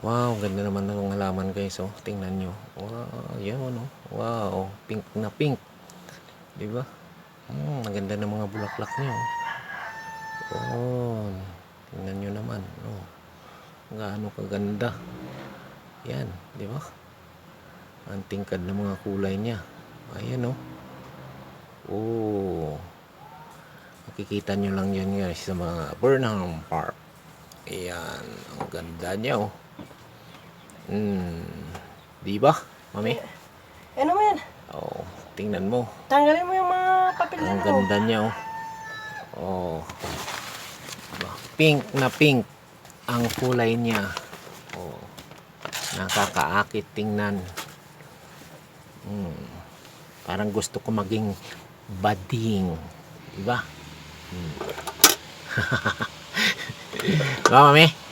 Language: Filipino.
Wow, ganda naman ng halaman guys, oh. Tingnan nyo. Wow, yan oh. Wow, pink na pink. Di ba? Ang ganda ng mga bulaklak niya, oh. Oh, tingnan nyo naman, oh. Gaano kaganda. Yan, di ba? Ang tingkad ng mga kulay niya. Ayan, oh. Oh. Makikita nyo lang yan guys sa mga Burnham Park. Ayan, ang ganda niya, oh. Di ba, mami? Ano mo yan? Oh, tingnan mo. Tanggalin mo yung mga papel Ang na ganda niya, oh. Oh. Diba? Pink na pink ang kulay niya. Oh. Nakakaakit tingnan. Parang gusto ko maging bading. Diba? Diba, mami?